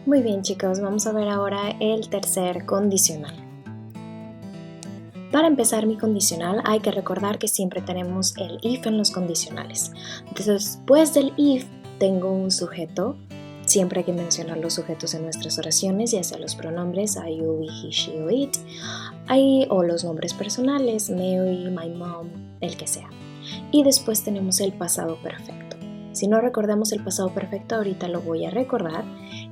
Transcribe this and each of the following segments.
Muy bien, chicos, vamos a ver ahora el tercer condicional. Para empezar mi condicional hay que recordar que siempre tenemos el if en los condicionales. Después del if tengo un sujeto. Siempre hay que mencionar los sujetos en nuestras oraciones, ya sea los pronombres I, you, we, he, she o it, o los nombres personales, Mary, my mom, el que sea. Y después tenemos el pasado perfecto. Si no recordamos el pasado perfecto, ahorita lo voy a recordar.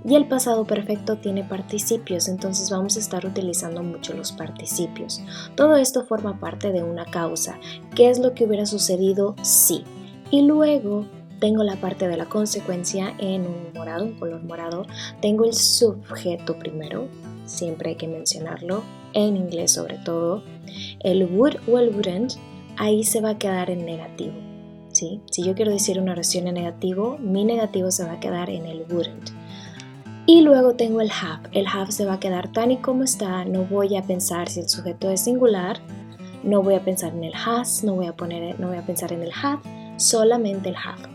Y el pasado perfecto tiene participios, entonces vamos a estar utilizando mucho los participios. Todo esto forma parte de una causa. ¿Qué es lo que hubiera sucedido si? Y luego tengo la parte de la consecuencia en un morado, un color morado. Tengo el sujeto primero, siempre hay que mencionarlo, en inglés sobre todo. El would o el wouldn't, ahí se va a quedar en negativo. ¿Sí? Si yo quiero decir una oración en negativo, mi negativo se va a quedar en el wouldn't. Y luego tengo el have. El have se va a quedar tal y como está. No voy a pensar si el sujeto es singular. No voy a pensar en el has. No voy a pensar en el had. Solamente el have.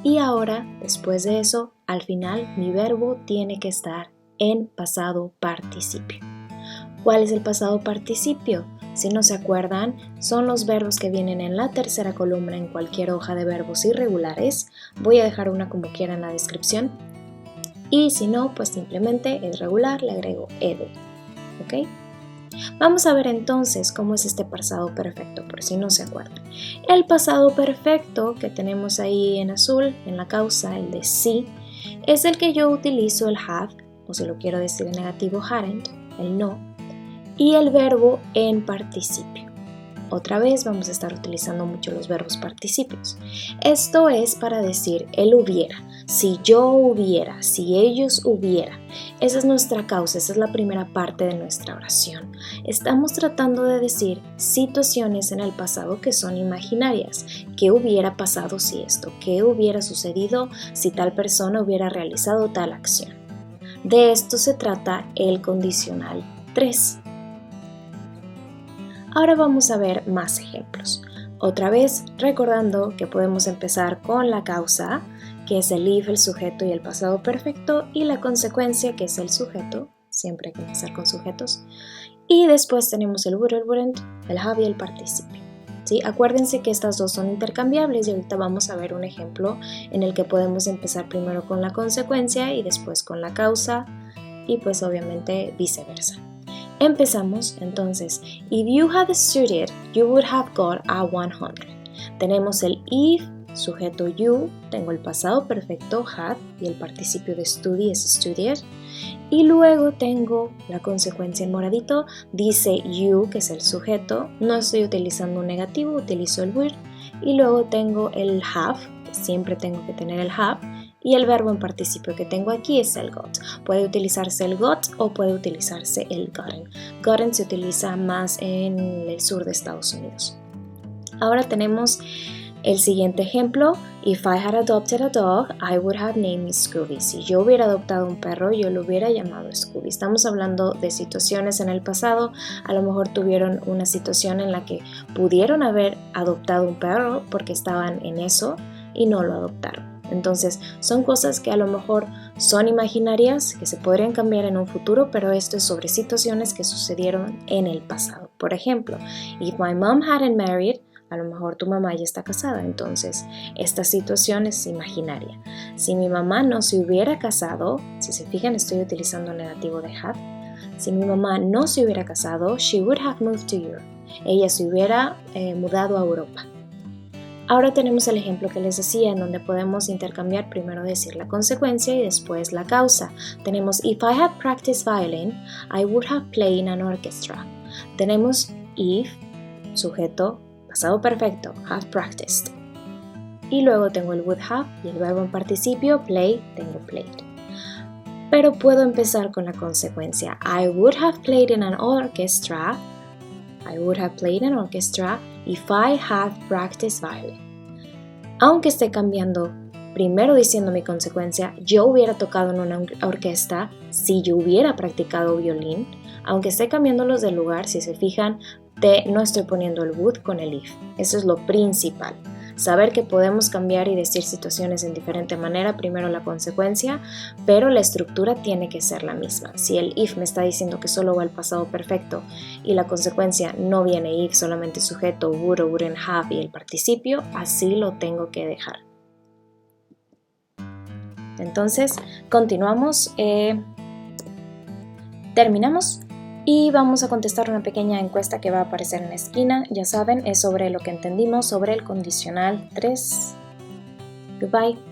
Y ahora, después de eso, al final, mi verbo tiene que estar en pasado participio. ¿Cuál es el pasado participio? Si no se acuerdan, son los verbos que vienen en la tercera columna en cualquier hoja de verbos irregulares. Voy a dejar una como quiera en la descripción. Y si no, pues simplemente es regular, le agrego ed. ¿Ok? Vamos a ver entonces cómo es este pasado perfecto, por si no se acuerdan. El pasado perfecto que tenemos ahí en azul, en la causa, el de sí, es el que yo utilizo el have, o si lo quiero decir en negativo, hadn't, el no, y el verbo en participio. Otra vez vamos a estar utilizando mucho los verbos participios. Esto es para decir él hubiera, si yo hubiera, si ellos hubieran. Esa es nuestra causa, esa es la primera parte de nuestra oración. Estamos tratando de decir situaciones en el pasado que son imaginarias. ¿Qué hubiera pasado si esto? ¿Qué hubiera sucedido si tal persona hubiera realizado tal acción? De esto se trata el condicional 3. Ahora vamos a ver más ejemplos. Otra vez, recordando que podemos empezar con la causa, que es el if, el sujeto y el pasado perfecto, y la consecuencia, que es el sujeto. Siempre hay que empezar con sujetos. Y después tenemos el would, el wouldn't, el have y el participio. ¿Sí? Acuérdense que estas dos son intercambiables y ahorita vamos a ver un ejemplo en el que podemos empezar primero con la consecuencia y después con la causa y pues obviamente viceversa. Empezamos entonces, if you had studied, you would have got a 100. Tenemos el if, sujeto you, tengo el pasado perfecto had y el participio de study es studied. Y luego tengo la consecuencia en moradito, dice you, que es el sujeto, no estoy utilizando un negativo, utilizo el would. Y luego tengo el have, que siempre tengo que tener el have. Y el verbo en participio que tengo aquí es el got. Puede utilizarse el got o puede utilizarse el gotten. Gotten se utiliza más en el sur de Estados Unidos. Ahora tenemos el siguiente ejemplo. If I had adopted a dog, I would have named it Scooby. Si yo hubiera adoptado un perro, yo lo hubiera llamado Scooby. Estamos hablando de situaciones en el pasado. A lo mejor tuvieron una situación en la que pudieron haber adoptado un perro porque estaban en eso y no lo adoptaron. Entonces, son cosas que a lo mejor son imaginarias, que se podrían cambiar en un futuro, pero esto es sobre situaciones que sucedieron en el pasado. Por ejemplo, if my mom hadn't married, a lo mejor tu mamá ya está casada, entonces esta situación es imaginaria. Si mi mamá no se hubiera casado, si se fijan estoy utilizando el negativo de had, si mi mamá no se hubiera casado, she would have moved to Europe. Ella se hubiera mudado a Europa. Ahora tenemos el ejemplo que les decía, en donde podemos intercambiar primero decir la consecuencia y después la causa. Tenemos if I had practiced violin, I would have played in an orchestra. Tenemos if, sujeto, pasado perfecto, have practiced. Y luego tengo el would have y el verbo en participio, play, tengo played. Pero puedo empezar con la consecuencia. I would have played in an orchestra. I would have played in an orchestra if I had practiced violin. Aunque esté cambiando, primero diciendo mi consecuencia, yo hubiera tocado en una orquesta si yo hubiera practicado violín. Aunque esté cambiando los del lugar, si se fijan, no estoy poniendo el would con el if. Eso es lo principal. saber que podemos cambiar y decir situaciones en diferente manera, primero la consecuencia, pero la estructura tiene que ser la misma. Si el if me está diciendo que solo va el pasado perfecto y la consecuencia no viene if, solamente sujeto, would o wouldn't have y el participio, así lo tengo que dejar. Entonces, continuamos, terminamos y vamos a contestar una pequeña encuesta que va a aparecer en la esquina. Ya saben, es sobre lo que entendimos sobre el condicional 3. Goodbye.